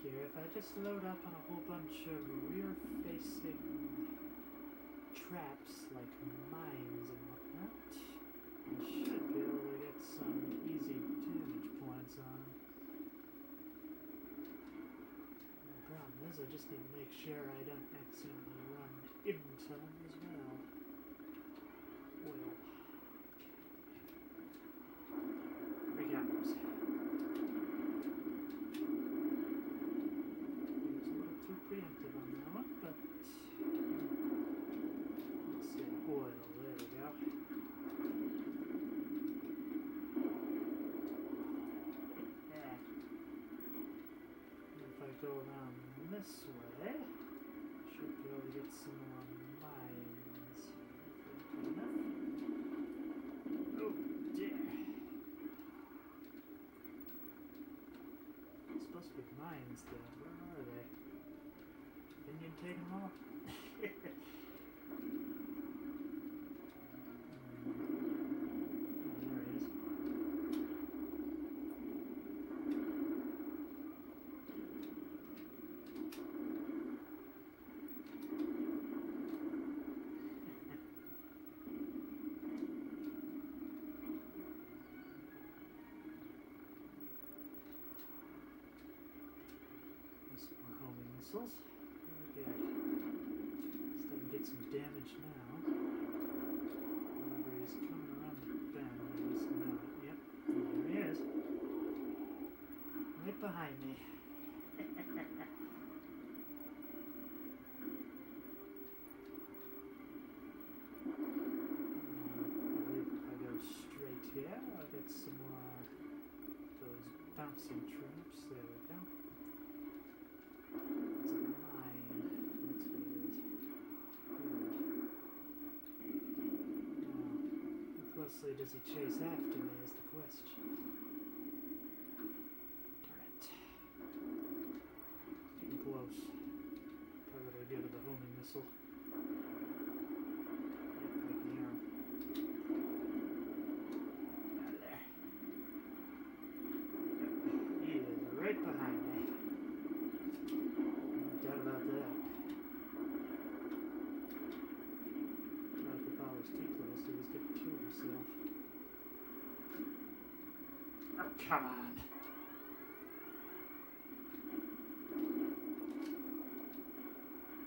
here, if I just load up on a whole bunch of rear-facing traps like mines and whatnot, I should be able to get some easy damage points on them. The problem is I just need to make sure I don't accidentally run into them as well. Oil. Here he comes. Preemptive on that one, but let's see, oil, there we go. Yeah. And if I go around this way, I should be able to get some more mines. Good enough. Oh dear. It's supposed to be mines there. Where are they? Minion taking them all? There he is. There's some more homing missiles. Good. Starting to get some damage now. Whenever he's coming around the bend, I just know it. Yep, there he is. Right behind me. I believe if I go straight here, I'll get some more of those bouncing traps. There we go. It's a mine. That's what it is. Good. Now, how closely does he chase after me is the question. Darn it. Getting close. Probably gotta go to the homing missile. Yep, I can hear him. Out of there. Yep, he is right behind me. No doubt about that. Not if he follows too close, he'll just get killed himself. Oh, come on!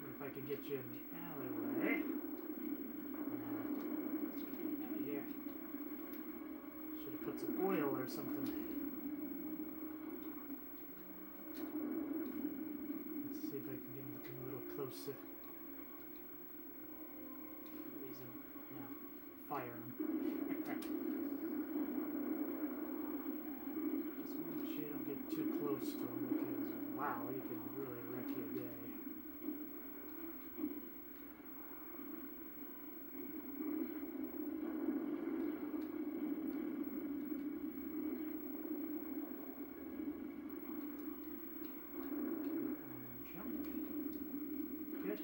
Or if I could get you in the alleyway. Let's get him out of here. Should have put some oil or something. Let's see if I can get him to come a little closer. Freeze him. No. Fire him. Just make sure you don't get too close to him because, wow, he can really wreck your day. Jump. Good.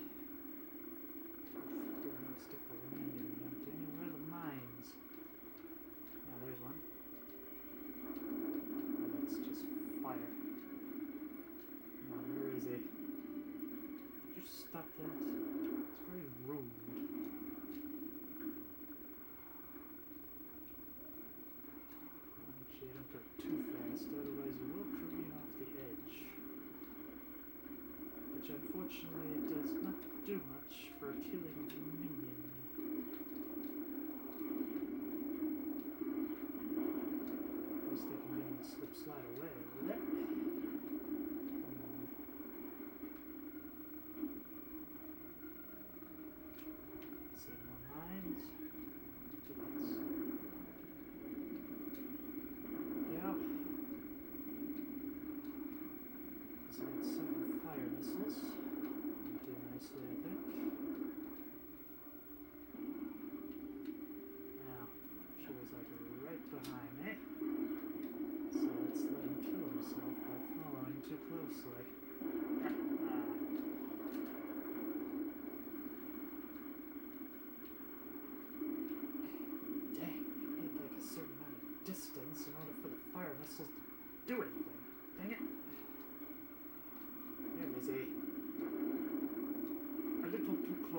Didn't really stick the landing and everything. And where are the mines? Now there's one. Oh, that's just fire. Now where is he? Did you stop that? It's very rude. Make sure you don't go too fast, otherwise you will careen off the edge. Which unfortunately does not do much for killing the minion. At least I can get him to slip slide away with it. See more mines. Let's yeah. So it's 7 fire missiles. Do nicely, I think. Now, she was like right behind me. So let's let him kill himself by following too closely. Dang, you need like a certain amount of distance in order for the fire missiles to do anything. Dang it.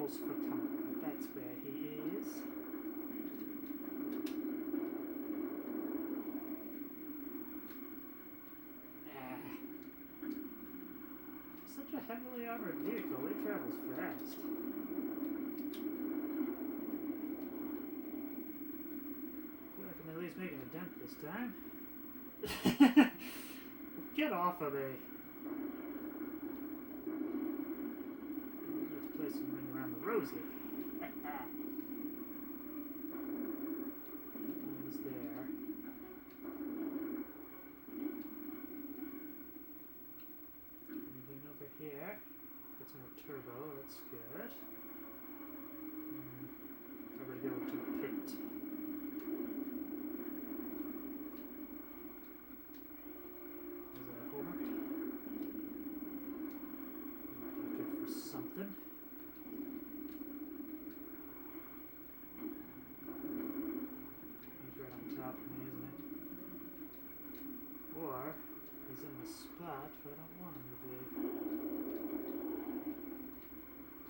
travels for comfort. That's where he is. Such a heavily armored vehicle, it travels fast. Feel like I'm at least making a dent this time. Get off of me. Let's play some Ring Around the Rosie. Mine's there. Anything over here? Got some more turbo, that's good. I'm gonna go to the pit. Is that a homer? Good for something. He's right on top of me, isn't he? Or he's in the spot where I don't want him to be.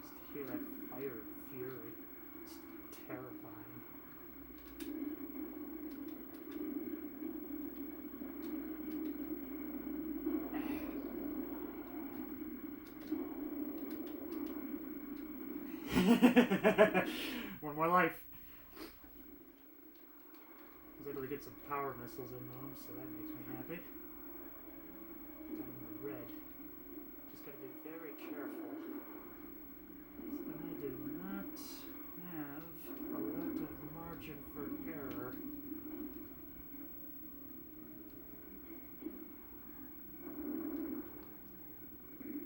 Just hear that fire and fury. It's terrifying. One more life. I was able to get some power missiles into them, so that makes me happy. Got them in red. Just gotta be very careful. I do not have a lot of margin for error.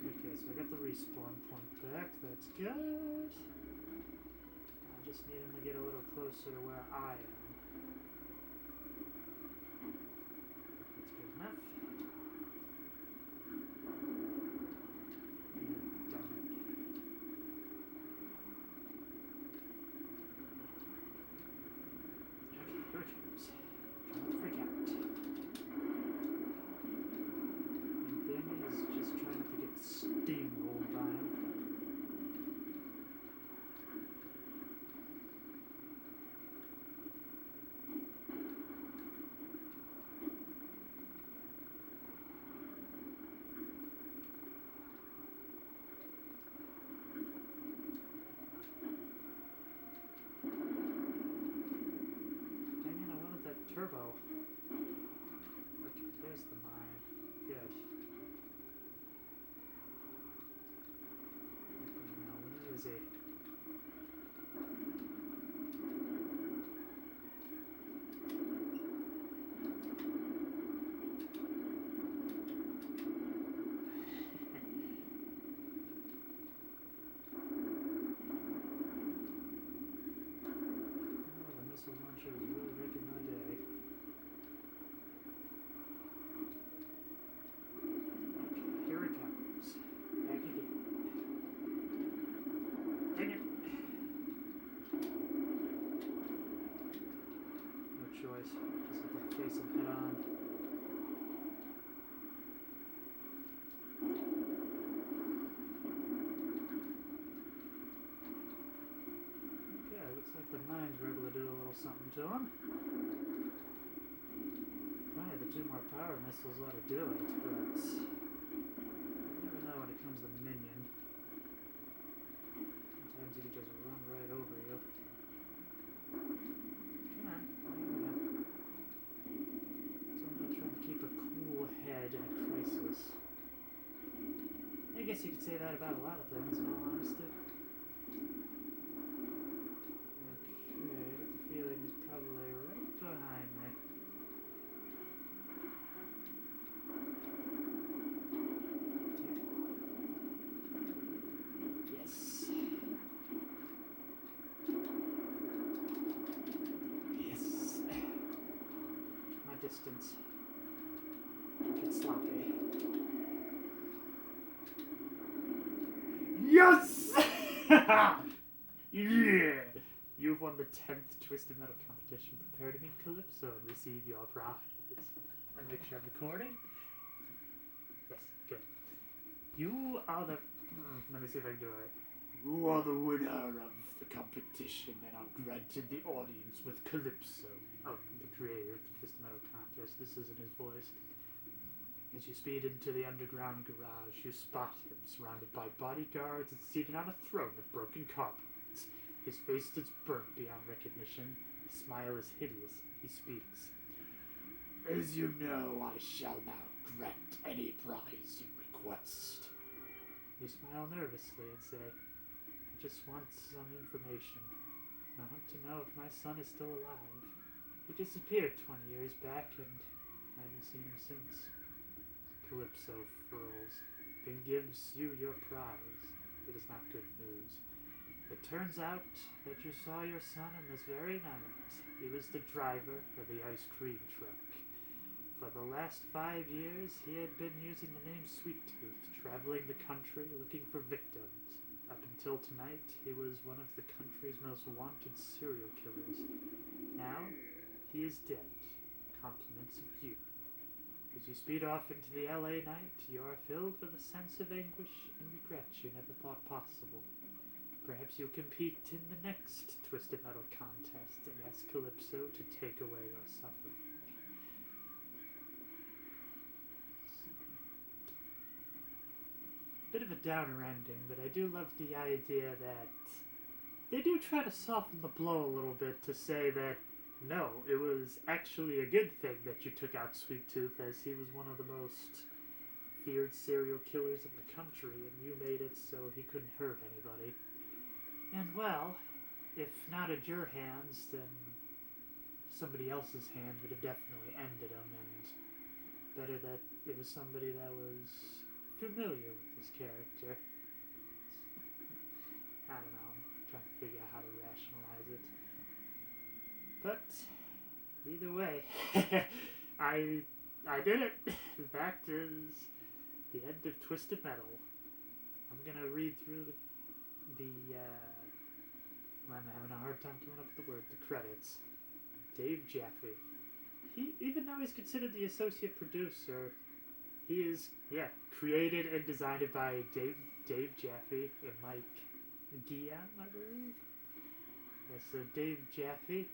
Okay, so I got the respawn point back. That's good. I just need him to get a little closer to where I am. That's good enough. Darn it. Okay, here it comes. Don't freak out. Main thing is just trying not to get steamrolled by him. Dang it, I wanted that turbo. Okay, there's the mine. Good. Now, where is he? Oh, the missile launcher is really making my day. Okay, here it comes. Back again. Dang it. No choice. Just have to face him head on. Okay, looks like the mines were able to do a little something to him. Probably the 2 more power missiles ought to do it, but you never know when it comes to Minion. Sometimes he can just run right over you. Come on. So I'm gonna try and keep a cool head in a crisis. I guess you could say that about a lot of things, in all honesty. Okay, I get the feeling he's probably right behind me. Yes. Yes. My distance. Get sloppy. Yes! Yeah! You've won the 10th Twisted Metal competition. Prepare to meet Calypso and receive your prize. And make sure I'm recording. Yes, good. You are the... let me see if I can do it. You are the winner of the competition and are granted the audience with Calypso. Oh, the creator of the Twisted Metal contest. This isn't his voice. As you speed into the underground garage, you spot him surrounded by bodyguards and seated on a throne of broken cardboards. His face is burnt beyond recognition. His smile is hideous. He speaks. As you know, I shall now grant any prize you request. You smile nervously and say, I just want some information. I want to know if my son is still alive. He disappeared 20 years back, and I haven't seen him since. Calypso furls, then gives you your prize. It is not good news. It turns out that you saw your son on this very night. He was the driver of the ice cream truck. For the last 5 years, he had been using the name Sweet Tooth, traveling the country looking for victims. Up until tonight, he was one of the country's most wanted serial killers. Now, he is dead. Compliments of you. As you speed off into the LA night, you are filled with a sense of anguish and regret you never thought possible. Perhaps you'll compete in the next Twisted Metal contest and ask Calypso to take away your suffering. Bit of a downer ending, but I do love the idea that they do try to soften the blow a little bit to say that no, it was actually a good thing that you took out Sweet Tooth, as he was one of the most feared serial killers in the country, and you made it so he couldn't hurt anybody. And well, if not at your hands, then somebody else's hands would have definitely ended him, and better that it was somebody that was familiar with this character. I don't know, I'm trying to figure out how to rationalize it. But either way, I did it. That is the end of Twisted Metal. I'm gonna read through I'm having a hard time coming up with the word. The credits. Dave Jaffe. Even though he's considered the associate producer, he is created and designed by Dave Jaffe and Mike Guillen, I believe. Yeah, so Dave Jaffe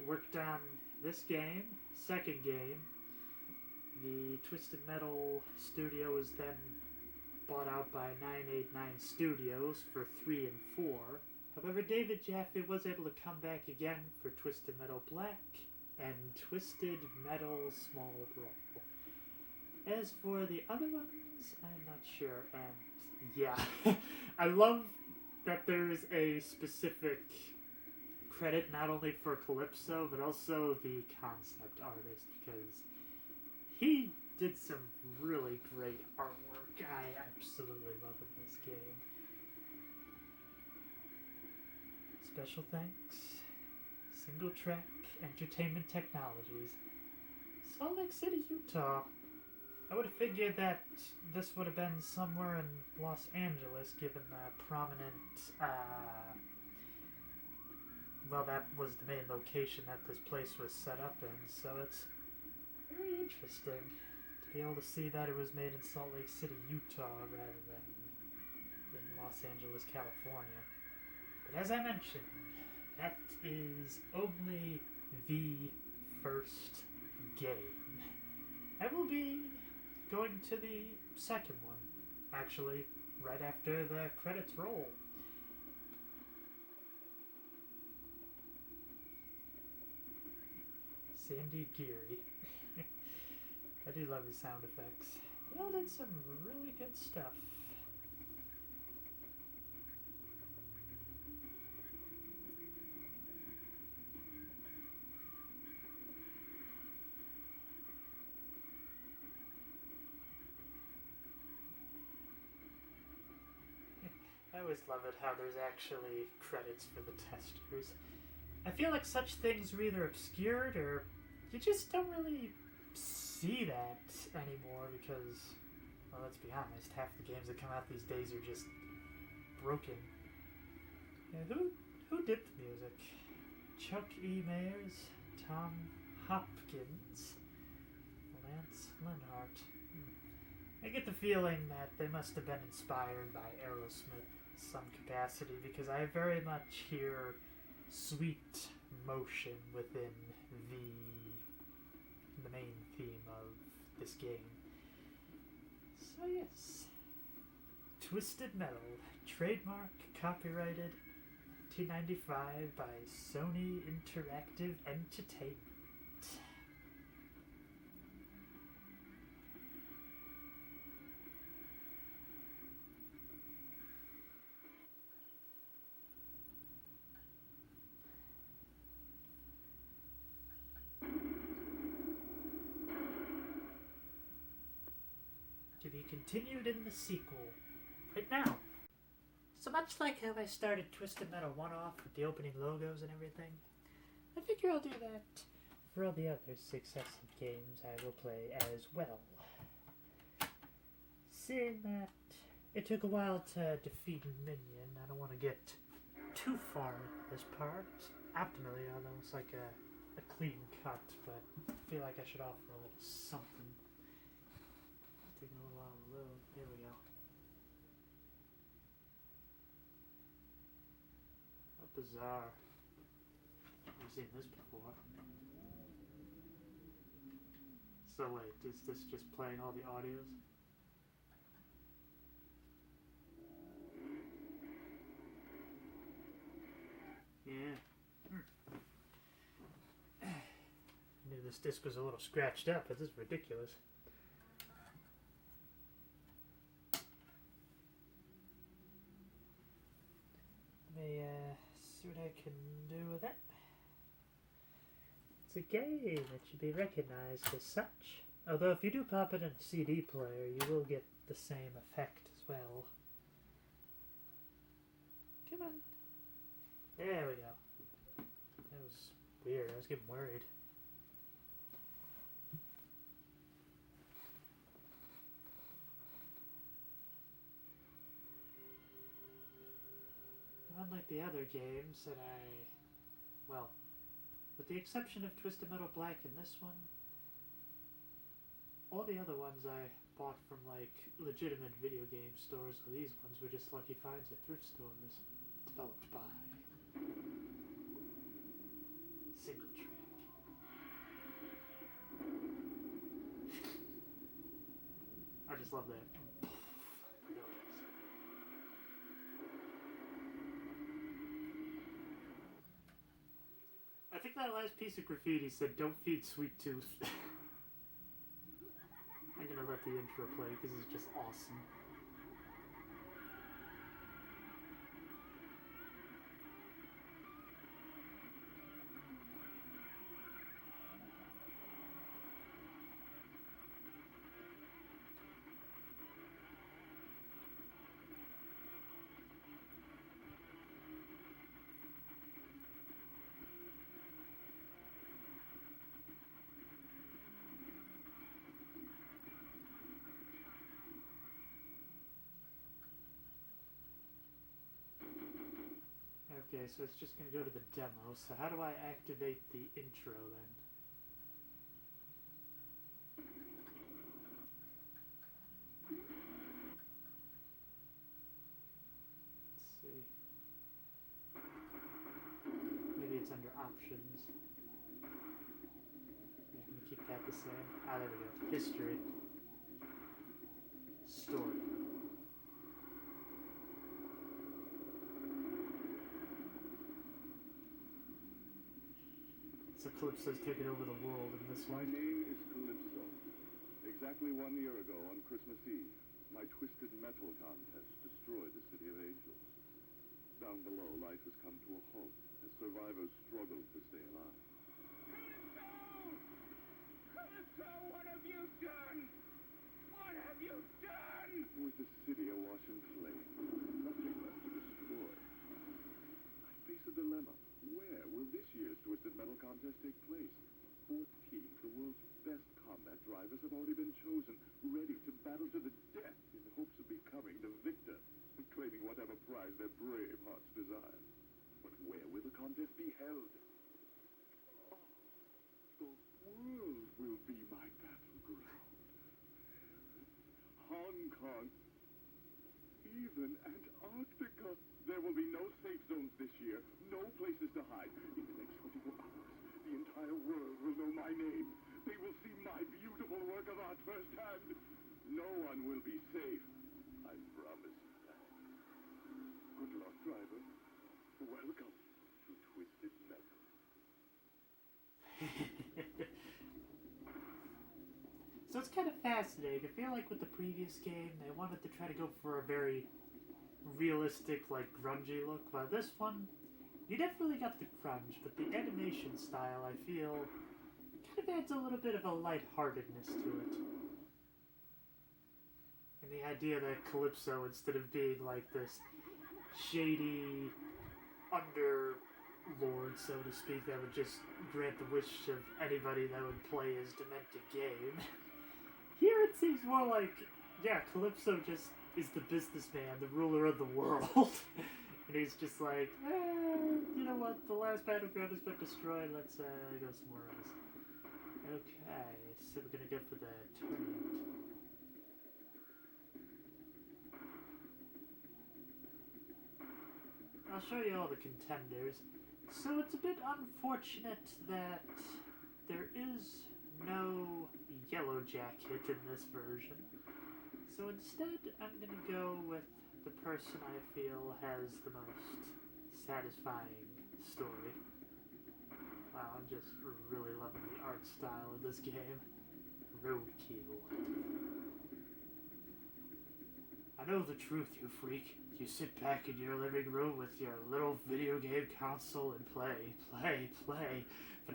worked on this game, second game. The Twisted Metal studio was then bought out by 989 Studios for 3 and 4. However, David Jaffe was able to come back again for Twisted Metal Black and Twisted Metal Small Brawl. As for the other ones, I'm not sure. And yeah, I love that there's a specific credit not only for Calypso, but also the concept artist, because he did some really great artwork. I absolutely love in this game. Special thanks, Single Track Entertainment Technologies, Salt Lake City, Utah. I would have figured that this would have been somewhere in Los Angeles, given the prominent, well, that was the main location that this place was set up in, so it's very interesting to be able to see that it was made in Salt Lake City, Utah, rather than in Los Angeles, California. But as I mentioned, that is only the first game. I will be going to the second one, actually, right after the credits roll. Sandy Geary. I do love his sound effects. They all did some really good stuff. I always love it how there's actually credits for the testers. I feel like such things are either obscured or you just don't really see that anymore because, well, let's be honest, half the games that come out these days are just broken. Yeah, who did the music? Chuck E. Mayers, Tom Hopkins, Lance Lenhart. I get the feeling that they must have been inspired by Aerosmith some capacity, because I very much hear sweet motion within the main theme of this game. So yes, Twisted Metal, trademark, copyrighted, 1995 by Sony Interactive Entertainment. To be continued in the sequel, right now. So much like how I started Twisted Metal 1 off with the opening logos and everything, I figure I'll do that for all the other successive games I will play as well. Seeing that it took a while to defeat Minion, I don't want to get too far into this part. Optimally, although it's like a clean cut, but I feel like I should offer a little something. Taking a little while to load. There we go. How bizarre. I've seen this before. So wait, is this just playing all the audios? Yeah. I knew this disc was a little scratched up, but this is ridiculous. Let me see what I can do with it. It's a game that should be recognized as such. Although if you do pop it in a CD player, you will get the same effect as well. Come on. There we go. That was weird. I was getting worried. Unlike the other games that well, with the exception of Twisted Metal Black and this one, all the other ones I bought from like legitimate video game stores, so these ones were just lucky finds at thrift stores. Developed by Single Track. I just love that. I think that last piece of graffiti said, "Don't feed Sweet Tooth." I'm gonna let the intro play because it's just awesome. Okay, so it's just going to go to the demo. So how do I activate the intro then? Let's see. Maybe it's under options. Yeah, I'm going to keep that the same. Ah, there we go. History. Story. Calypso's taken over the world in this one. My name is Calypso. Exactly 1 year ago on Christmas Eve, my Twisted Metal contest destroyed the City of Angels. Down below, life has come to a halt as survivors struggle to stay alive. Calypso! Calypso, what have you done? What have you done? With the city awash in flames, nothing left to destroy. I face a dilemma. Where will this year's Twisted Metal contest take place? 14 of the world's best combat drivers have already been chosen, ready to battle to the death in the hopes of becoming the victor, and claiming whatever prize their brave hearts desire. But where will the contest be held? Oh, the world will be my battleground. Hong Kong. even Antarctica. There will be no safe zones this year, no places to hide. In the next 24 hours, the entire world will know my name. They will see my beautiful work of art firsthand. No one will be safe. I promise you that. Good luck, driver. Welcome to Twisted Metal. So it's kind of fascinating. I feel like with the previous game, they wanted to try to go for a very realistic, like, grungy look. But this one, you definitely got the grunge, but the animation style, I feel, kind of adds a little bit of a lightheartedness to it. And the idea that Calypso, instead of being like this shady underlord, so to speak, that would just grant the wish of anybody that would play his demented game, here it seems more like, yeah, Calypso just is the businessman, the ruler of the world. And he's just like, you know what, the last battleground has been destroyed, let's go somewhere else. Okay, so we're gonna go for the tournament. I'll show you all the contenders. So it's a bit unfortunate that there is no Yellow Jacket in this version. So instead, I'm gonna go with the person I feel has the most satisfying story. Wow, I'm just really loving the art style of this game. Roadkill. I know the truth, you freak. You sit back in your living room with your little video game console and play. But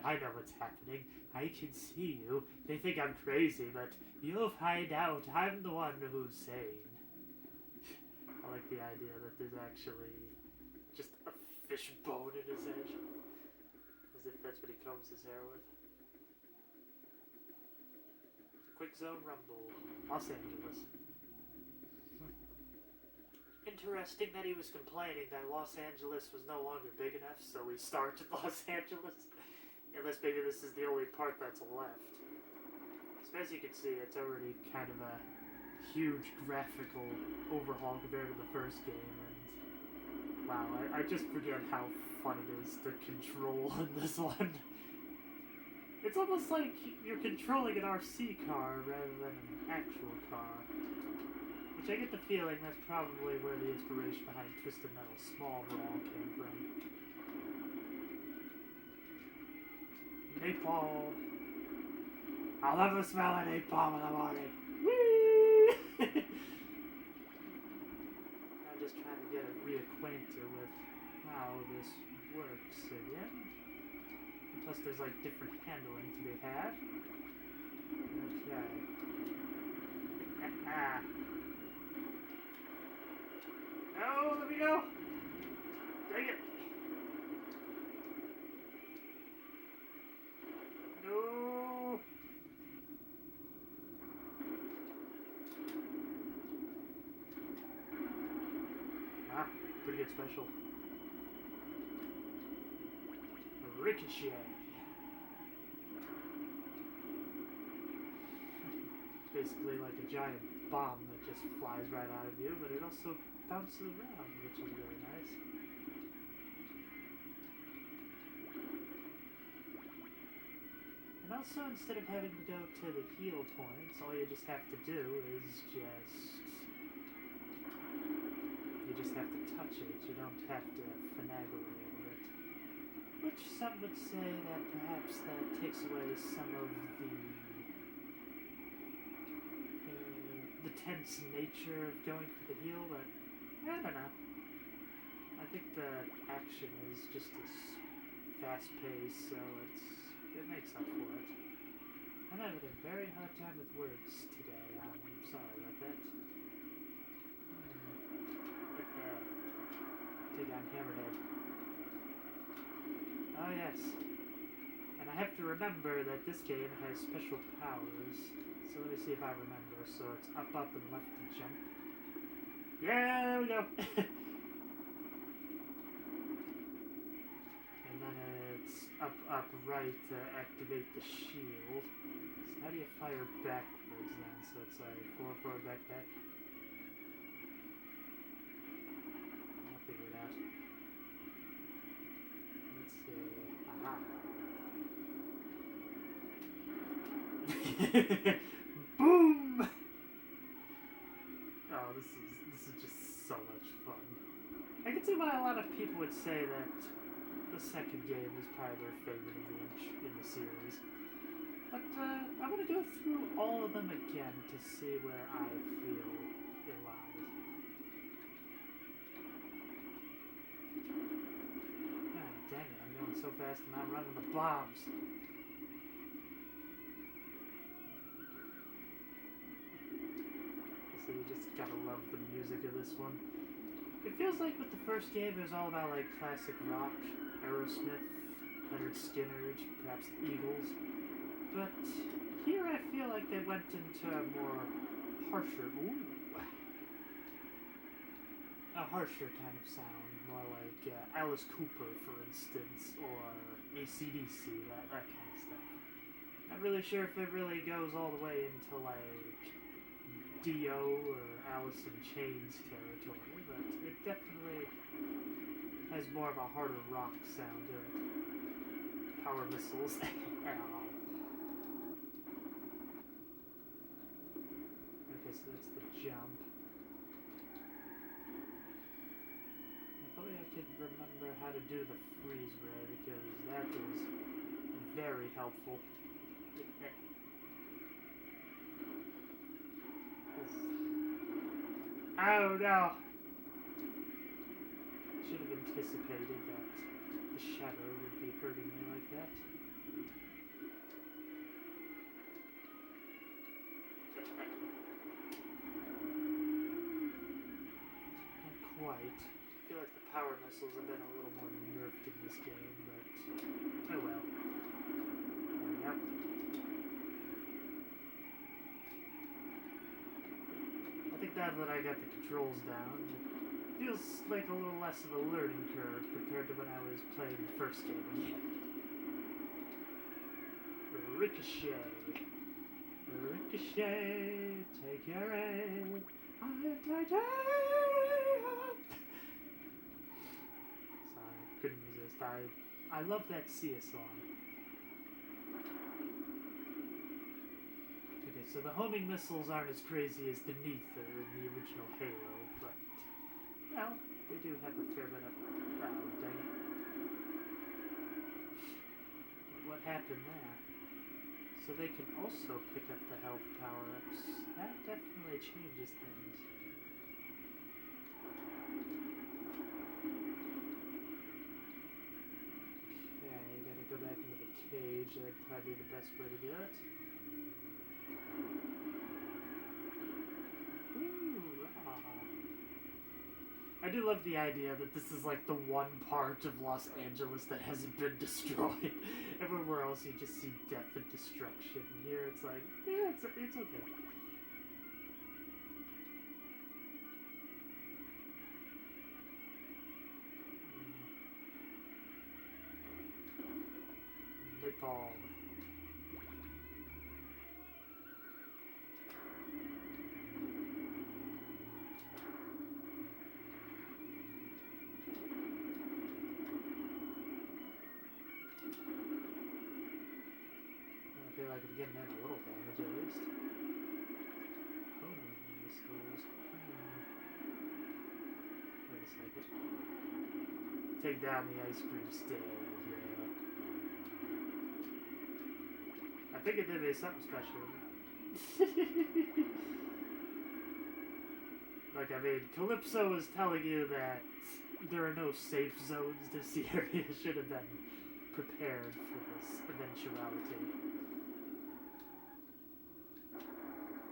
I know what's happening. I can see you. They think I'm crazy, but you'll find out I'm the one who's sane. I like the idea that there's actually just a fishbone in his head. As if that's what he combs his hair with. Quick Zone Rumble, Los Angeles. Interesting that he was complaining that Los Angeles was no longer big enough, so we started Los Angeles. Unless maybe this is the only part that's left. So as you can see, it's already kind of a huge graphical overhaul compared to the first game, and wow, I just forget how fun it is to control in this one. It's almost like you're controlling an RC car rather than an actual car. Which I get the feeling that's probably where the inspiration behind Twisted Metal Small Brawl came from. Napalm. I'll never smell a napalm in the morning. Whee! I'm just trying to get reacquainted with how this works again. And plus there's like different handling to be had. Okay. No, let me go! Dang it! No! Ah, pretty good special. Ricochet. It's basically like a giant bomb that just flies right out of you, but it also bounces around, which is really nice. And also, instead of having to go to the heal points, all you just have to do is you just have to touch it. You don't have to finagle over it. Which some would say that perhaps that takes away some of the tense nature of going for the heal, but I don't know. I think the action is just as fast-paced, so it makes up for it. I'm having a very hard time with words today. I'm sorry about that. Take on Hammerhead. Oh yes. And I have to remember that this game has special powers. So let me see if I remember. So it's up, and left to jump. Yeah, there we go. And then it's up, right to activate the shield. So how do you fire backwards then? So it's like forward, back. Let's see. Aha. Boom! Oh, this is just so much fun. I can see why a lot of people would say that the second game is probably their favorite in the series. But I want to go through all of them again to see where I feel it lies. Ah, dang it, I'm going so fast and I'm running the bombs. So you just gotta love the music of this one. It feels like with the first game, it was all about like classic rock, Aerosmith, Leonard Skinner, perhaps the Eagles. But here I feel like they went into a more harsher, a harsher kind of sound, more like Alice Cooper, for instance, or AC/DC, that kind of stuff. Not really sure if it really goes all the way into like Dio or Alice in Chains territory, but it definitely has more of a harder rock sound to it. Power missiles. Ow. Okay, so that's the jump. If only I could remember how to do the freeze ray, because that is very helpful. Oh no! Should have anticipated that the shadow would be hurting me like that. Not quite. I feel like the power missiles have been a little more nerfed in this game, but oh well. There we go. I think now that I got the controls down, it feels like a little less of a learning curve compared to when I was playing the first game again. Ricochet. Ricochet, take your aim. I'm titanium. Sorry, couldn't resist. I love that Sia song. Okay, so the homing missiles aren't as crazy as the Neether in the original Halo, but, well, they do have a fair bit of... Oh, dang it. What happened there? So they can also pick up the health power-ups. That definitely changes things. Okay, gotta go back into the cage. That'd probably be the best way to do it. I do love the idea that this is like the one part of Los Angeles that hasn't been destroyed. Everywhere else you just see death and destruction. Here it's like, yeah, it's okay. Napalm. I feel like I'm getting in a little damage at least. Oh, missiles. Wait a second. Take down the ice cream stand, yeah. I think it did me something special. Like, I mean, Calypso is telling you that there are no safe zones. This area should have been prepared for this eventuality. I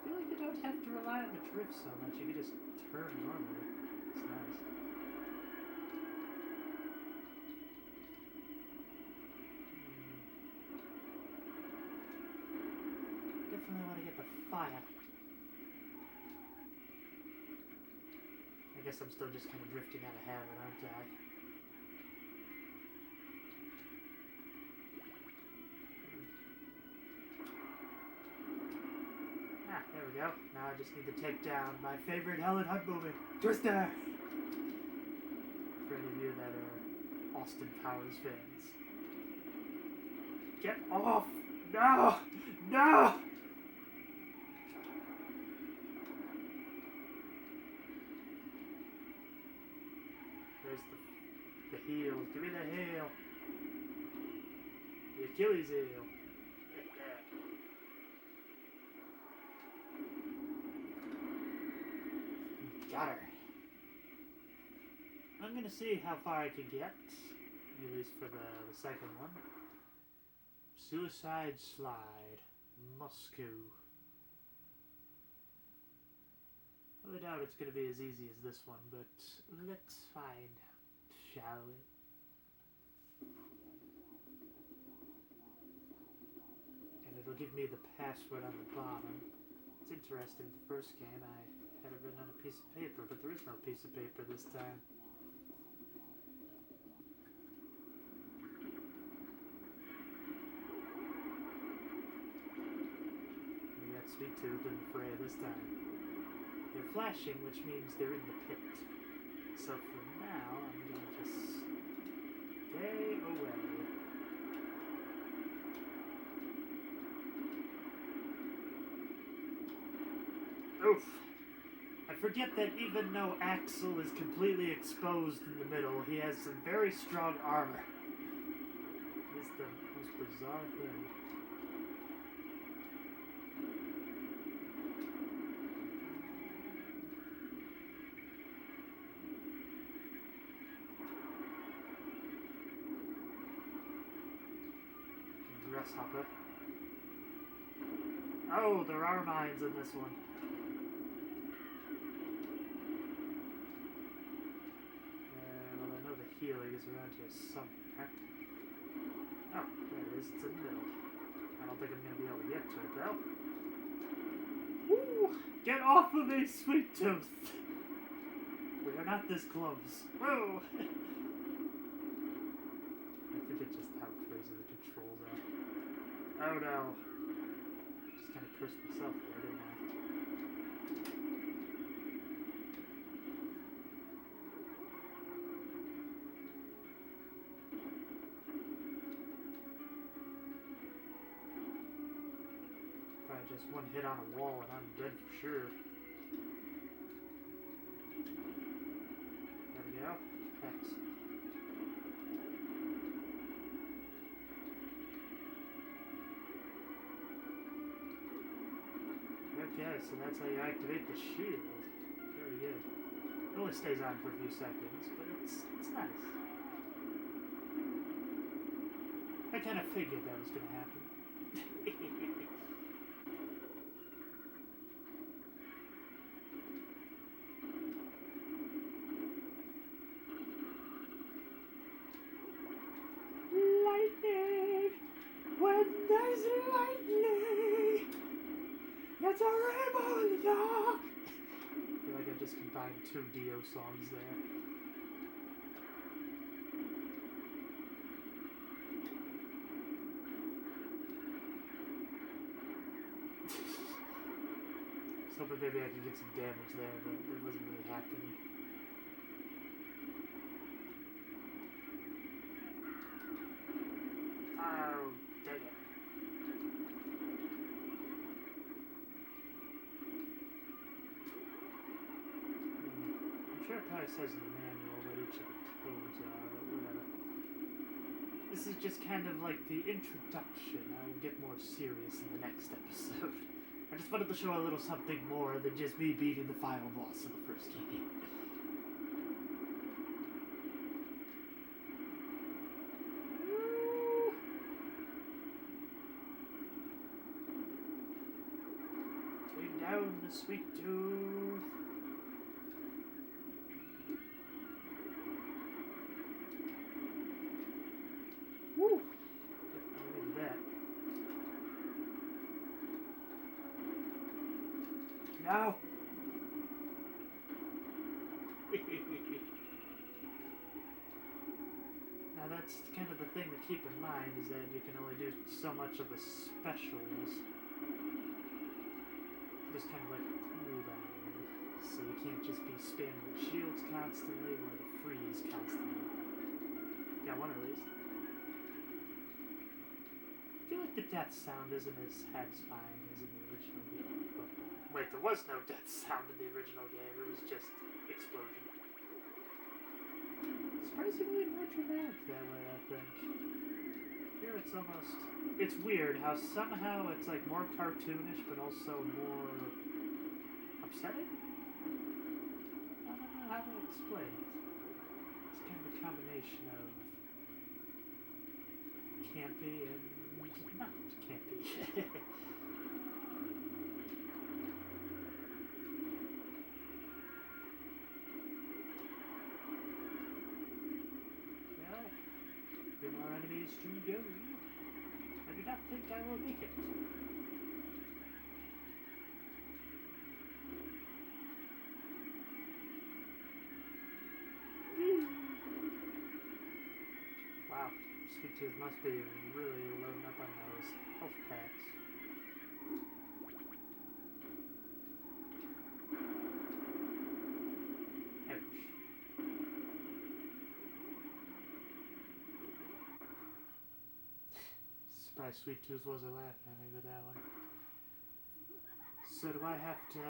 feel like you don't have to rely on the drift so much. You can just turn normally. It's nice. Definitely want to get the fire. I guess I'm still just kind of drifting out of habit, aren't I? Ah, there we go. Now I just need to take down my favorite Helen Hunt movie, Twister! For any of here that are Austin Powers fans. Get off! No! No! There's the heel. Give me the heel. The Achilles heel. Got her. I'm gonna see how far I can get, at least for the second one. Suicide Slide, Moscow. I really doubt it's gonna be as easy as this one, but let's find out, shall we? And it'll give me the password on the bottom. It's interesting, the first game I had it written on a piece of paper, but there is no piece of paper this time. We got Sweet Tooth and Freya this time. They're flashing, which means they're in the pit. So for now, I'm gonna just stay away. Oof! I forget that even though Axel is completely exposed in the middle, he has some very strong armor. It's the most bizarre thing. Grasshopper. Oh, there are mines in this one. Well, I know the healing is around here somewhere. Oh, there it is. It's in the middle. I don't think I'm going to be able to get to it, though. Woo! Get off of me, Sweet Tooth! We are not this close. Whoa! I forget just how crazy the controls are. Oh no. Just kind of cursed myself there, didn't I? Probably just one hit on a wall and I'm dead for sure. There we go. Thanks. Okay, so that's how you activate the shield. Very good. It only stays on for a few seconds, but it's nice. I kind of figured that was going to happen. Lightning! When there's lightning! It's a rainbow in the dark! I feel like I just combined two Dio songs there. I was hoping maybe I could get some damage there, but it wasn't really happening. Oh, dang it. I'm sure it probably says in the manual what each of the codes are, but whatever. This is just kind of like the introduction. I will get more serious in the next episode. I just wanted to show a little something more than just me beating the final boss of the first game. Take down the Sweet Tooth. Woo! Definitely that. No! Now that's kind of the thing to keep in mind, is that you can only do so much of the specials. Just kind of like a cooldown. So you can't just be spamming the shields constantly or the freeze constantly. Got one at least. I feel like the death sound isn't as satisfying as in the original game. But, wait, there was no death sound in the original game. It was just explosion. Surprisingly more dramatic that way, I think. Here it's almost... It's weird how somehow it's like more cartoonish, but also more upsetting? I don't know how to explain it. It's kind of a combination of campy and not campy. Well, a few more enemies to go. I do not think I will make it. Wow, Sweet Tooth must be really loading up on those health packs. Ouch. Surprised Sweet Tooth wasn't laughing at me with that one. So do I have to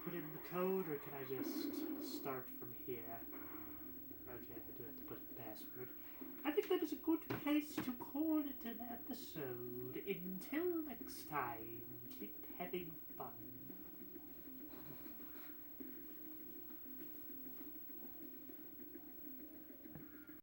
put in the code, or can I just start from here? Okay, I do have to put in the password. I think that is a good place to call it an episode. Until next time.